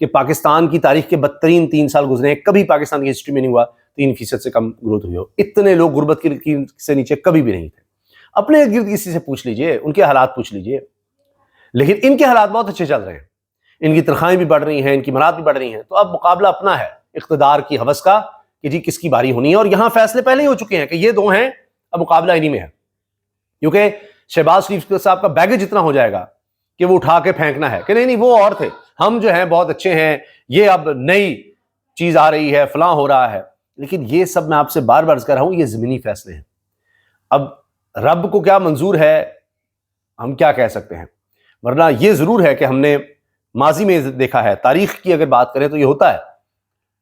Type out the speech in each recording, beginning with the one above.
کہ پاکستان کی تاریخ کے بدترین 3 سال گزرے ہیں، کبھی پاکستان کی ہسٹری میں نہیں ہوا 3% سے کم گروتھ ہوئی ہو. اتنے لوگ غربت کی سے نیچے کبھی بھی نہیں تھے. اپنے ارد گرد کسی سے پوچھ لیجئے، ان کے حالات پوچھ لیجئے. لیکن ان کے حالات بہت اچھے چل رہے ہیں، ان کی تنخواہیں بھی بڑھ رہی ہیں، ان کی منات بھی بڑھ رہی ہیں. تو اب مقابلہ اپنا ہے اقتدار کی ہوس کا کہ جی کس کی باری ہونی ہے. اور یہاں فیصلے پہلے ہی ہو چکے ہیں کہ یہ 2 ہیں، اب مقابلہ انہی میں ہے. کیونکہ شہباز شریف صاحب کا بیگیج اتنا ہو جائے گا کہ وہ اٹھا کے پھینکنا ہے کہ نہیں وہ اور تھے، ہم جو ہیں بہت اچھے ہیں، یہ اب نئی چیز آ رہی ہے، فلاں ہو رہا ہے. لیکن یہ سب میں آپ سے بار بار عرض کر رہا ہوں، یہ زمینی فیصلے ہیں. اب رب کو کیا منظور ہے ہم کیا کہہ سکتے ہیں. ورنہ یہ ضرور ہے کہ ہم نے ماضی میں دیکھا ہے، تاریخ کی اگر بات کریں تو یہ ہوتا ہے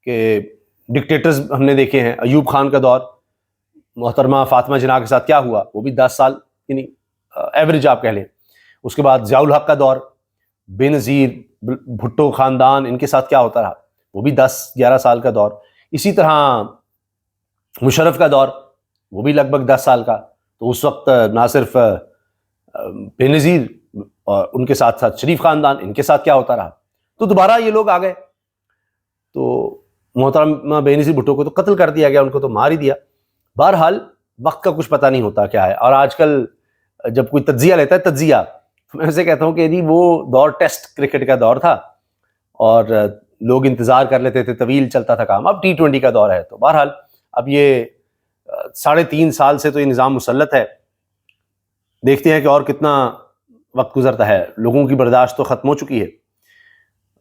کہ ڈکٹیٹرز ہم نے دیکھے ہیں. ایوب خان کا دور، محترمہ فاطمہ جناح کے ساتھ کیا ہوا، وہ بھی 10 سال یعنی ایوریج آپ کہہ لیں. اس کے بعد ضیاء الحق کا دور، بے نظیر بھٹو خاندان، ان کے ساتھ کیا ہوتا رہا، وہ بھی 10-11 سال کا دور. اسی طرح مشرف کا دور، وہ بھی لگ بھگ 10 سال کا. تو اس وقت نہ صرف بے نظیر اور ان کے ساتھ ساتھ شریف خاندان، ان کے ساتھ کیا ہوتا رہا. تو دوبارہ یہ لوگ آ گئے تو محترمہ بے نظیر بھٹو کو تو قتل کر دیا گیا، ان کو تو مار ہی دیا. بہرحال وقت کا کچھ پتہ نہیں ہوتا کیا ہے. اور آج کل جب کوئی تجزیہ لیتا ہے تجزیہ، تو میں اسے کہتا ہوں کہ جی وہ دور ٹیسٹ کرکٹ کا دور تھا اور لوگ انتظار کر لیتے تھے، طویل چلتا تھا کام. اب T20 کا دور ہے. تو بہرحال اب یہ 3.5 سال سے تو یہ نظام مسلط ہے. دیکھتے ہیں کہ اور کتنا وقت گزرتا ہے. لوگوں کی برداشت تو ختم ہو چکی ہے،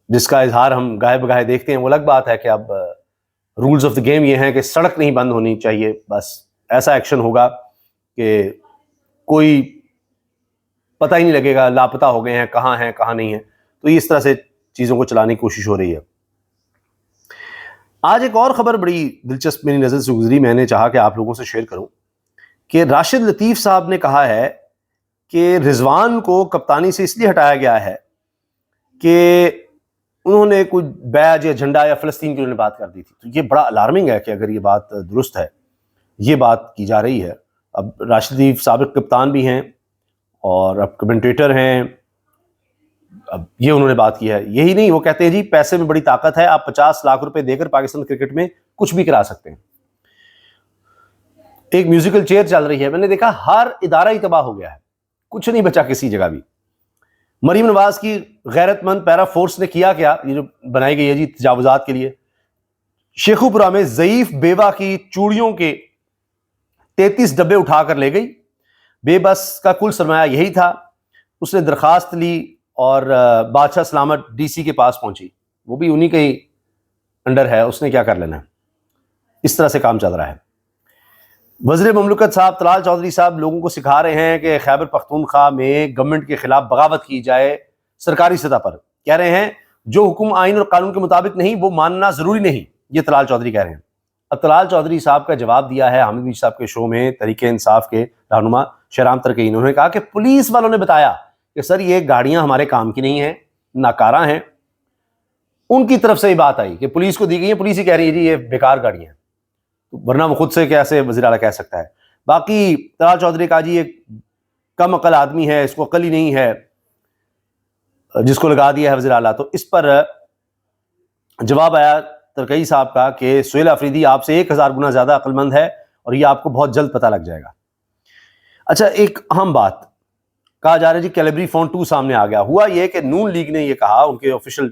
جس کا اظہار ہم گاہے بگاہے دیکھتے ہیں. وہ الگ بات ہے کہ اب رولز آف دا گیم یہ ہیں کہ سڑک نہیں بند ہونی چاہیے، بس ایسا ایکشن ہوگا کہ کوئی پتہ ہی نہیں لگے گا لاپتہ ہو گئے ہیں، کہاں نہیں ہیں. تو اس طرح سے چیزوں کو چلانے کی کوشش ہو رہی ہے. آج ایک اور خبر بڑی دلچسپ میری نظر سے گزری، میں نے چاہا کہ آپ لوگوں سے شیئر کروں کہ راشد لطیف صاحب نے کہا ہے کہ رضوان کو کپتانی سے اس لیے ہٹایا گیا ہے کہ انہوں نے کوئی بیج یا جھنڈا یا فلسطین کی انہوں نے بات کر دی تھی. تو یہ بڑا الارمنگ ہے کہ اگر یہ بات درست ہے، یہ بات کی جا رہی ہے. اب راشد لطیف سابق کپتان بھی ہیں اور اب کمنٹیٹر ہیں. اب یہ انہوں نے بات کی ہے. یہی نہیں، وہ کہتے ہیں جی پیسے میں بڑی طاقت ہے، آپ 50 لاکھ روپے دے کر پاکستان کرکٹ میں کچھ بھی کرا سکتے ہیں. ایک میوزیکل چیئر چل رہی ہے، میں نے دیکھا ہر ادارہ ہی تباہ ہو گیا ہے، کچھ نہیں بچا کسی جگہ بھی. مریم نواز کی غیرت مند پیرا فورس نے کیا کیا، یہ جو بنائی گئی ہے جی تجاوزات کے لیے. شیخو پورہ میں ضعیف بیوہ کی چوڑیوں کے 33 ڈبے اٹھا کر لے گئی. بے بس کا کل سرمایہ یہی تھا. اس نے درخواست لی اور بادشاہ سلامت DC کے پاس پہنچی، وہ بھی انہی کے ہی انڈر ہے، اس نے کیا کر لینا ہے. اس طرح سے کام چل رہا ہے. وزیر مملکت صاحب طلال چودھری صاحب لوگوں کو سکھا رہے ہیں کہ خیبر پختونخوا میں گورنمنٹ کے خلاف بغاوت کی جائے سرکاری سطح پر. کہہ رہے ہیں جو حکم آئین اور قانون کے مطابق نہیں وہ ماننا ضروری نہیں، یہ طلال چودھری کہہ رہے ہیں. اب طلال چودھری صاحب کا جواب دیا ہے حامد میر صاحب کے شو میں تحریک انصاف کے رہنما شہرام ترکی. انہوں نے کہا کہ پولیس والوں نے بتایا کہ سر یہ گاڑیاں ہمارے کام کی نہیں ہیں، ناکارہ ہیں. ان کی طرف سے یہ بات آئی کہ پولیس کو دی گئی ہیں، پولیس ہی کہہ رہی ہے جی یہ بیکار گاڑیاں ہیں، ورنہ وہ خود سے کیسے وزیر اعلیٰ کہہ سکتا ہے. باقی طلال چودھری کا جی ایک کم عقل آدمی ہے، اس کو عقل ہی نہیں ہے جس کو لگا دیا ہے وزیر اعلیٰ. تو اس پر جواب آیا ترکی صاحب کا کہ سہیل آفریدی آپ سے 1000 گنا زیادہ عقل مند ہے اور یہ آپ کو بہت جلد پتہ لگ جائے گا. اچھا ایک اہم بات کہا جا رہا ہے جی کیلیبری فون 2 سامنے آ گیا. ہوا یہ کہ نون لیگ نے یہ کہا، ان کے آفیشیل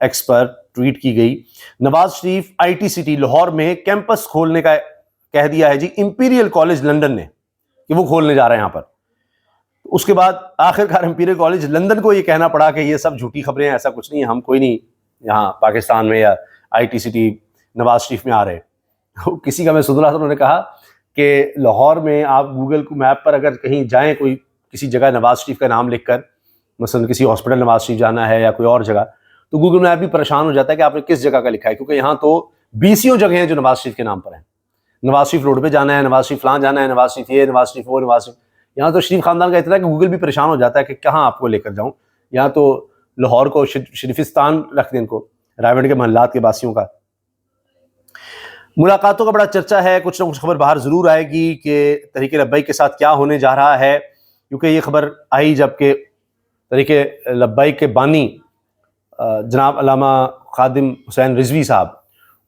ایکس پر ٹویٹ کی گئی، نواز شریف ITCT لاہور میں کیمپس کھولنے کا کہہ دیا ہے جی امپیریل کالج لندن نے کہ وہ کھولنے جا رہے ہیں یہاں پر. اس کے بعد آخرکار امپیریل کالج لندن کو یہ کہنا پڑا کہ یہ سب جھوٹی خبریں ہیں، ایسا کچھ نہیں ہے، ہم کوئی نہیں یہاں پاکستان میں یا ITCT نواز شریف میں آ رہے. کسی کا میں سن رہا تھا، انہوں نے کہا کہ لاہور میں آپ گوگل کو میپ پر اگر کہیں جائیں کوئی کسی جگہ نواز شریف کا نام لکھ کر، مثلا کسی ہاسپٹل نواز شریف جانا ہے یا کوئی اور جگہ، تو گوگل میپ بھی پریشان ہو جاتا ہے کہ آپ نے کس جگہ کا لکھا ہے، کیونکہ یہاں تو 20 جگہیں ہیں جو نواز شریف کے نام پر ہیں. نواز شریف روڈ پہ جانا ہے، نواز شریف فلان جانا ہے، نواز شریف یہ، نواز شریف وہ، نواز شریف. یہاں تو شریف خاندان کا اتنا ہے کہ گوگل بھی پریشان ہو جاتا ہے کہ کہاں آپ کو لے کر جاؤں. یہاں تو لاہور کو شریفستان رکھ دیں، ان کو رائے کے محلات کے باسیوں کا. ملاقاتوں کا بڑا چرچا ہے، کچھ نہ کچھ خبر باہر ضرور آئے گی کہ تحریک لبیک کے ساتھ کیا ہونے جا رہا ہے، کیونکہ یہ خبر آئی جب کہ تحریک لبیک کے بانی جناب علامہ خادم حسین رضوی صاحب،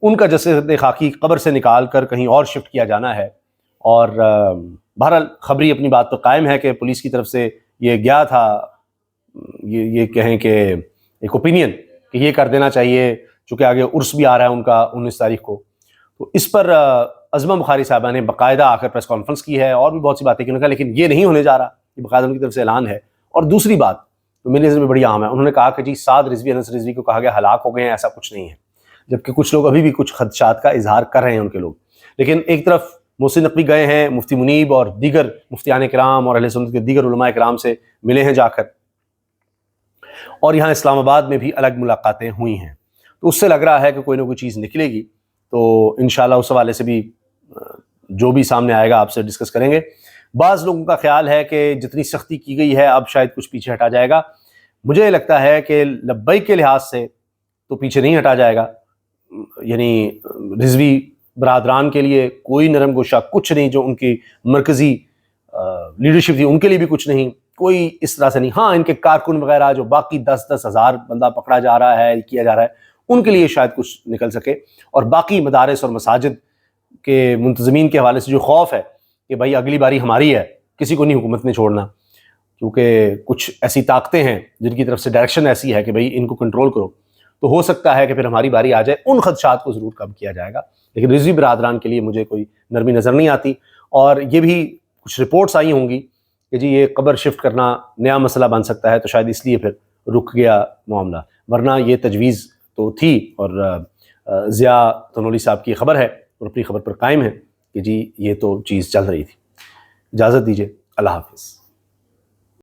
ان کا جسد خاکی قبر سے نکال کر کہیں اور شفٹ کیا جانا ہے. اور بہرحال خبری اپنی بات پر قائم ہے کہ پولیس کی طرف سے یہ گیا تھا، یہ کہیں کہ ایک اوپینین کہ یہ کر دینا چاہیے، چونکہ آگے عرس بھی آ رہا ہے ان کا 19 تاریخ کو. تو اس پر عظمہ بخاری صاحبہ نے باقاعدہ آ کر پریس کانفرنس کی ہے اور بھی بہت سی باتیں کی. انہوں نے کہا لیکن یہ نہیں ہونے جا رہا، یہ باقاعدہ ان کی طرف سے اعلان ہے. اور دوسری بات تو میری نظر میں بڑی عام ہے، انہوں نے کہا کہ جی سعد رضوی، انس رضوی کو کہا گیا ہلاک ہو گئے ہیں، ایسا کچھ نہیں ہے. جبکہ کچھ لوگ ابھی بھی کچھ خدشات کا اظہار کر رہے ہیں ان کے لوگ. لیکن ایک طرف محسن نقوی گئے ہیں، مفتی منیب اور دیگر مفتیان کرام اور اہل سنت کے دیگر علماء کرام سے ملے ہیں جا کر، اور یہاں اسلام آباد میں بھی الگ ملاقاتیں ہوئی ہیں. تو اس سے لگ رہا ہے کہ کوئی نہ کوئی چیز نکلے گی. تو انشاءاللہ اس حوالے سے بھی جو بھی سامنے آئے گا آپ سے ڈسکس کریں گے. بعض لوگوں کا خیال ہے کہ جتنی سختی کی گئی ہے اب شاید کچھ پیچھے ہٹا جائے گا. مجھے لگتا ہے کہ لبیک کے لحاظ سے تو پیچھے نہیں ہٹا جائے گا. یعنی رضوی برادران کے لیے کوئی نرم گوشہ کچھ نہیں، جو ان کی مرکزی لیڈرشپ تھی ان کے لیے بھی کچھ نہیں، کوئی اس طرح سے نہیں. ہاں ان کے کارکن وغیرہ جو باقی 10-10 ہزار بندہ پکڑا جا رہا ہے، کیا جا رہا ہے، ان کے لیے شاید کچھ نکل سکے. اور باقی مدارس اور مساجد کے منتظمین کے حوالے سے جو خوف ہے کہ بھائی اگلی باری ہماری ہے، کسی کو نہیں حکومت نے چھوڑنا، کیونکہ کچھ ایسی طاقتیں ہیں جن کی طرف سے ڈائریکشن ایسی ہے کہ بھئی ان کو کنٹرول کرو، تو ہو سکتا ہے کہ پھر ہماری باری آ جائے. ان خدشات کو ضرور کم کیا جائے گا. لیکن رضوی برادران کے لیے مجھے کوئی نرمی نظر نہیں آتی. اور یہ بھی کچھ رپورٹس آئی ہوں گی کہ جی یہ قبر شفٹ کرنا نیا مسئلہ بن سکتا ہے، تو شاید اس لیے پھر رک گیا معاملہ، ورنہ یہ تجویز تو تھی. اور ضیاء تنولی صاحب کی خبر ہے اور اپنی خبر پر قائم ہے کہ جی یہ تو چیز چل رہی تھی. اجازت دیجیے، اللہ حافظ.